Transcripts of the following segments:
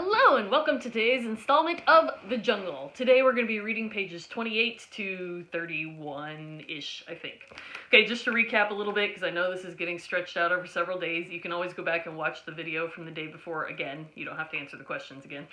Hello and welcome to today's installment of The Jungle. Today we're going to be reading pages 28 to 31-ish, I think. Okay, just to recap a little bit, because I know this is getting stretched out over several days, you can always go back and watch the video from the day before again. You don't have to answer the questions again.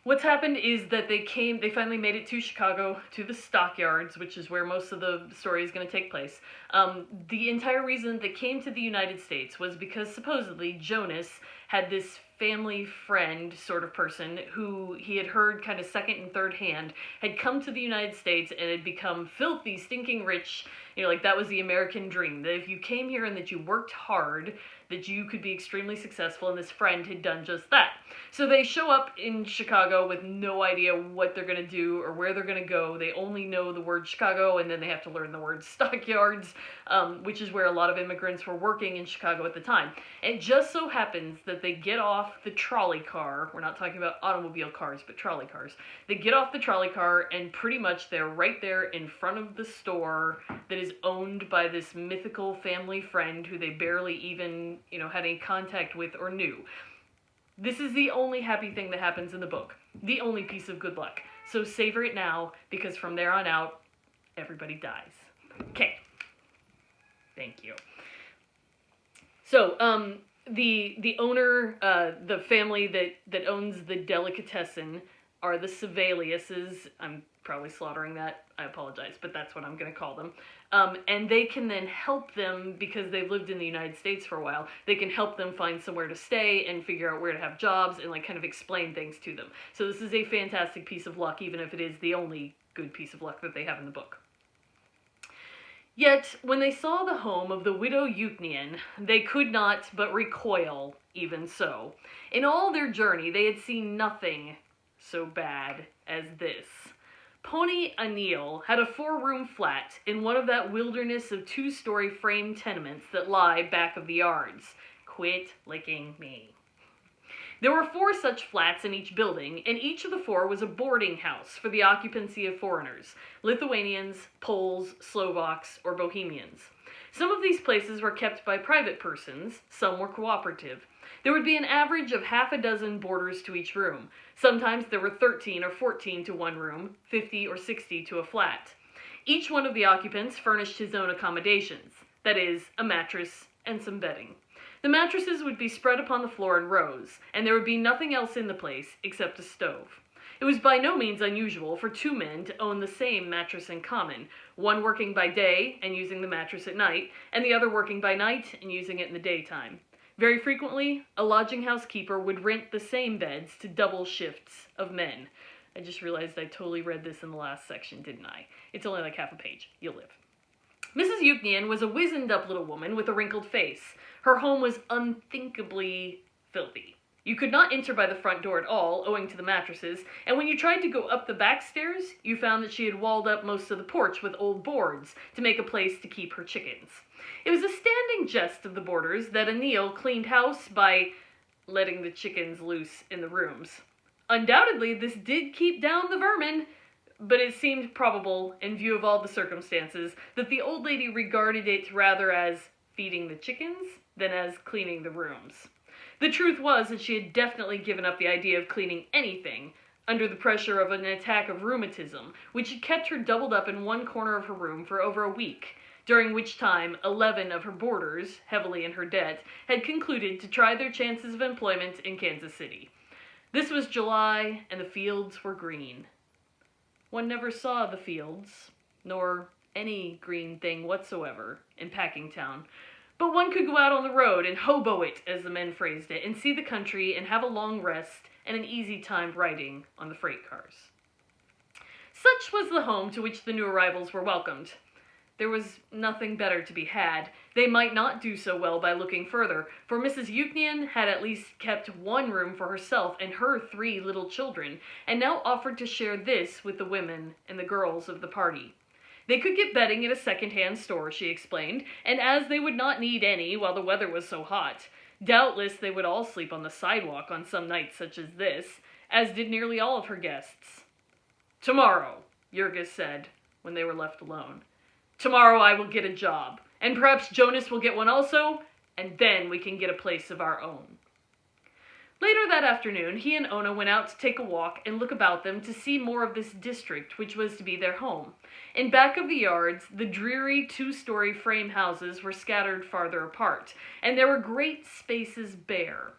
What's happened is that they finally made it to Chicago, to the stockyards, which is where most of the story is going to take place. The entire reason they came to the United States was because supposedly Jonas had this family friend sort of person who he had heard kind of second and third hand had come to the United States and had become filthy, stinking rich. You know, like that was the American dream, that if you came here and that you worked hard, that you could be extremely successful, and this friend had done just that. So they show up in Chicago with no idea what they're going to do or where they're going to go. They only know the word Chicago, and then they have to learn the word stockyards, which is where a lot of immigrants were working in Chicago at the time. It just so happens that they get off the trolley car. We're not talking about automobile cars, but trolley cars. They get off the trolley car, and pretty much they're right there in front of the store that is owned by this mythical family friend who they barely even, had any contact with or knew. This is the only happy thing that happens in the book. The only piece of good luck. So savor it now, because from there on out, everybody dies. Okay. Thank you. So, the owner, the family that owns the delicatessen are the Seveliuses. I'm probably slaughtering that. I apologize, but that's what I'm going to call them. And they can then help them, because they've lived in the United States for a while, they can help them find somewhere to stay and figure out where to have jobs and kind of explain things to them. So this is a fantastic piece of luck, even if it is the only good piece of luck that they have in the book. Yet, when they saw the home of the widow Eucnian, they could not but recoil even so. In all their journey, they had seen nothing so bad as this. Pony Anil had a 4-room flat in one of that wilderness of 2-story frame tenements that lie back of the yards. Quit licking me. There were 4 such flats in each building, and each of the 4 was a boarding house for the occupancy of foreigners, Lithuanians, Poles, Slovaks, or Bohemians. Some of these places were kept by private persons, some were cooperative. There would be an average of half a dozen boarders to each room. Sometimes there were 13 or 14 to one room, 50 or 60 to a flat. Each one of the occupants furnished his own accommodations, that is, a mattress and some bedding. The mattresses would be spread upon the floor in rows, and there would be nothing else in the place except a stove. It was by no means unusual for 2 men to own the same mattress in common, one working by day and using the mattress at night, and the other working by night and using it in the daytime. Very frequently, a lodging house keeper would rent the same beds to double shifts of men. I just realized I totally read this in the last section, didn't I? It's only like half a page. You'll live. Mrs. Eucnian was a wizened-up little woman with a wrinkled face. Her home was unthinkably filthy. You could not enter by the front door at all, owing to the mattresses, and when you tried to go up the back stairs, you found that she had walled up most of the porch with old boards to make a place to keep her chickens. It was a standing jest of the boarders that Anil cleaned house by letting the chickens loose in the rooms. Undoubtedly, this did keep down the vermin, but it seemed probable, in view of all the circumstances, that the old lady regarded it rather as feeding the chickens than as cleaning the rooms. The truth was that she had definitely given up the idea of cleaning anything under the pressure of an attack of rheumatism, which had kept her doubled up in one corner of her room for over a week, during which time 11 of her boarders, heavily in her debt, had concluded to try their chances of employment in Kansas City. This was July, and the fields were green. One never saw the fields, nor any green thing whatsoever, in Packingtown, but one could go out on the road and hobo it, as the men phrased it, and see the country and have a long rest and an easy time riding on the freight cars. Such was the home to which the new arrivals were welcomed. There was nothing better to be had. They might not do so well by looking further, for Mrs. Eucnian had at least kept one room for herself and her 3 little children, and now offered to share this with the women and the girls of the party. They could get bedding at a second-hand store, she explained, and as they would not need any while the weather was so hot, doubtless they would all sleep on the sidewalk on some nights such as this, as did nearly all of her guests. "Tomorrow," Jurgis said, when they were left alone. "Tomorrow I will get a job, and perhaps Jonas will get one also, and then we can get a place of our own." Later that afternoon, he and Ona went out to take a walk and look about them to see more of this district, which was to be their home. In back of the yards, the dreary two-story frame houses were scattered farther apart, and there were great spaces bare,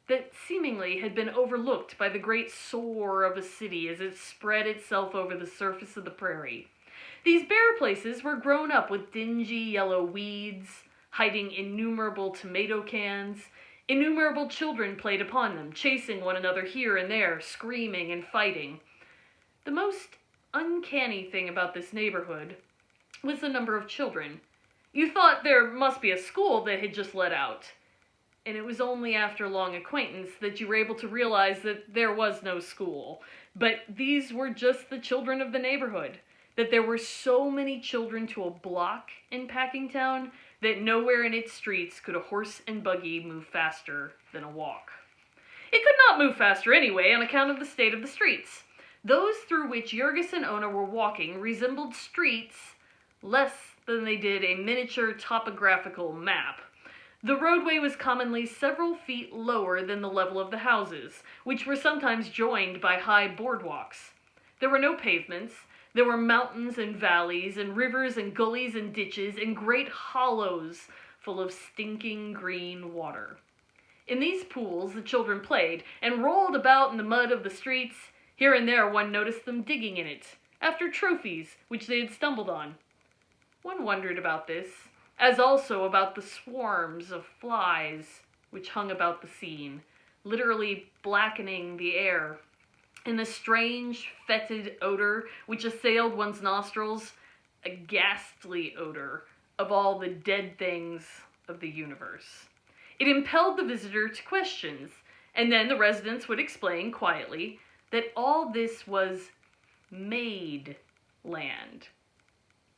that seemingly had been overlooked by the great soar of a city as it spread itself over the surface of the prairie. These bare places were grown up with dingy yellow weeds, hiding innumerable tomato cans. Innumerable children played upon them, chasing one another here and there, screaming and fighting. The most uncanny thing about this neighborhood was the number of children. You thought there must be a school that had just let out, and it was only after long acquaintance that you were able to realize that there was no school, but these were just the children of the neighborhood, that there were so many children to a block in Packingtown that nowhere in its streets could a horse and buggy move faster than a walk. It could not move faster anyway on account of the state of the streets. Those through which Jurgis and Ona were walking resembled streets less than they did a miniature topographical map. The roadway was commonly several feet lower than the level of the houses, which were sometimes joined by high boardwalks. There were no pavements. There were mountains and valleys and rivers and gullies and ditches and great hollows full of stinking green water. In these pools the children played and rolled about in the mud of the streets. Here and there one noticed them digging in it, after trophies which they had stumbled on. One wondered about this, as also about the swarms of flies which hung about the scene, literally blackening the air, and the strange, fetid odor which assailed one's nostrils, a ghastly odor of all the dead things of the universe. It impelled the visitor to questions, and then the residents would explain quietly that all this was made land,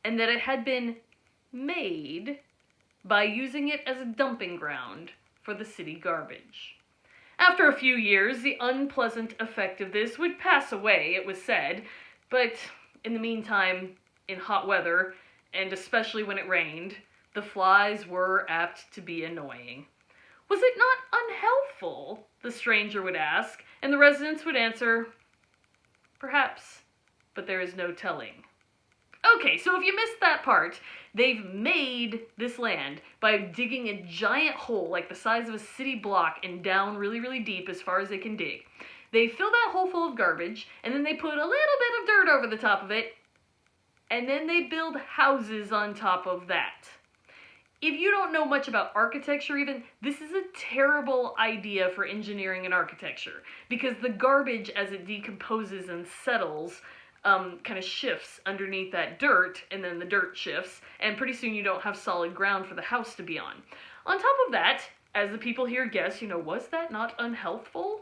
and that it had been made by using it as a dumping ground for the city garbage. After a few years, the unpleasant effect of this would pass away, it was said, but in the meantime, in hot weather, and especially when it rained, the flies were apt to be annoying. Was it not unhealthful? The stranger would ask, and the residents would answer, perhaps, but there is no telling. Okay, so if you missed that part, they've made this land by digging a giant hole like the size of a city block and down really, really deep as far as they can dig. They fill that hole full of garbage, and then they put a little bit of dirt over the top of it, and then they build houses on top of that. If you don't know much about architecture even, this is a terrible idea for engineering and architecture, because the garbage as it decomposes and settles kind of shifts underneath that dirt, and then the dirt shifts, and pretty soon you don't have solid ground for the house to be on. On top of that, as the people here guess, was that not unhealthful?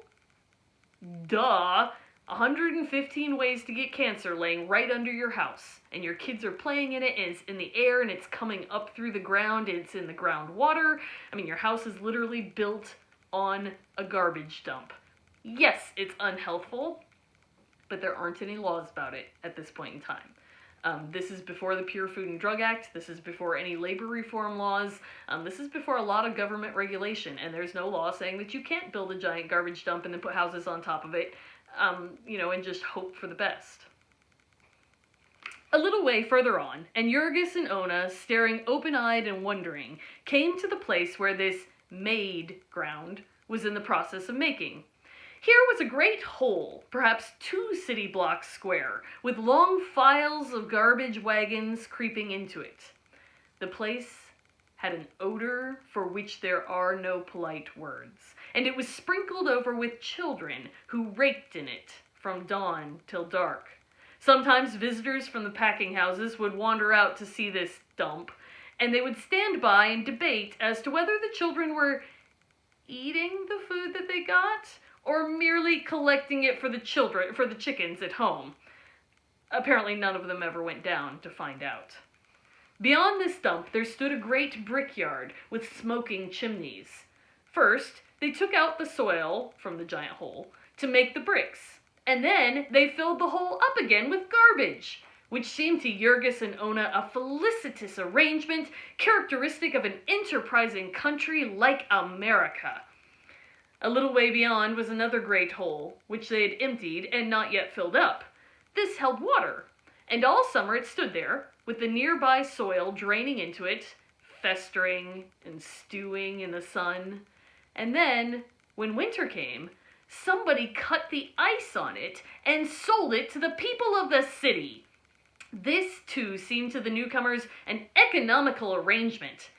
Duh! 115 ways to get cancer laying right under your house, and your kids are playing in it, and it's in the air, and it's coming up through the ground, and it's in the groundwater. I mean, your house is literally built on a garbage dump. Yes, it's unhealthful, but there aren't any laws about it at this point in time. This is before the Pure Food and Drug Act. This is before any labor reform laws. This is before a lot of government regulation, and there's no law saying that you can't build a giant garbage dump and then put houses on top of it, and just hope for the best. A little way further on, and Jurgis and Ona, staring open-eyed and wondering, came to the place where this made ground was in the process of making. Here was a great hole, perhaps 2 city blocks square, with long files of garbage wagons creeping into it. The place had an odor for which there are no polite words, and it was sprinkled over with children who raked in it from dawn till dark. Sometimes visitors from the packing houses would wander out to see this dump, and they would stand by and debate as to whether the children were eating the food that they got, or merely collecting it for the chickens at home. Apparently none of them ever went down to find out. Beyond this dump there stood a great brickyard with smoking chimneys. First, they took out the soil from the giant hole to make the bricks, and then they filled the hole up again with garbage, which seemed to Jurgis and Ona a felicitous arrangement characteristic of an enterprising country like America. A little way beyond was another great hole, which they had emptied and not yet filled up. This held water, and all summer it stood there, with the nearby soil draining into it, festering and stewing in the sun. And then, when winter came, somebody cut the ice on it and sold it to the people of the city. This, too, seemed to the newcomers an economical arrangement,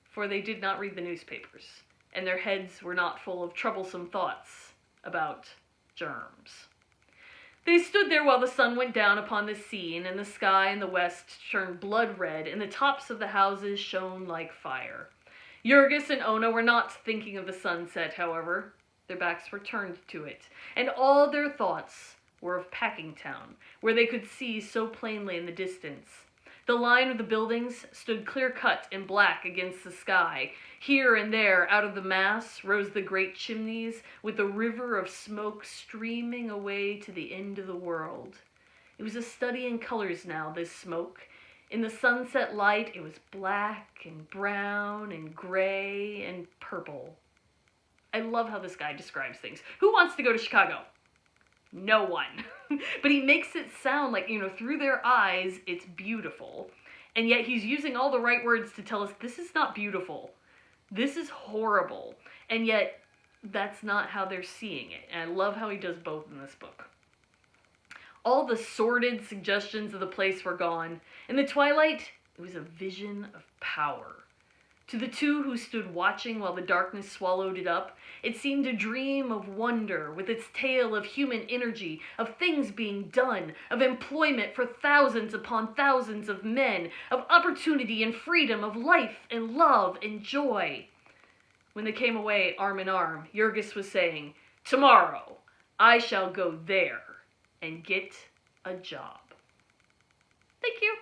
for they did not read the newspapers, and their heads were not full of troublesome thoughts about germs. They stood there while the sun went down upon the scene, and the sky in the west turned blood red, and the tops of the houses shone like fire. Jurgis and Ona were not thinking of the sunset, however. Their backs were turned to it, and all their thoughts were of Packingtown, where they could see so plainly in the distance. The line of the buildings stood clear-cut and black against the sky. Here and there, out of the mass, rose the great chimneys, with a river of smoke streaming away to the end of the world. It was a study in colors now, this smoke. In the sunset light, it was black and brown and gray and purple. I love how this guy describes things. Who wants to go to Chicago? No one. But he makes it sound like, through their eyes, it's beautiful. And yet he's using all the right words to tell us this is not beautiful. This is horrible. And yet that's not how they're seeing it. And I love how he does both in this book. All the sordid suggestions of the place were gone. In the twilight, it was a vision of power. To the two who stood watching while the darkness swallowed it up, it seemed a dream of wonder, with its tale of human energy, of things being done, of employment for thousands upon thousands of men, of opportunity and freedom, of life and love and joy. When they came away arm in arm, Jurgis was saying, "Tomorrow, I shall go there and get a job." Thank you.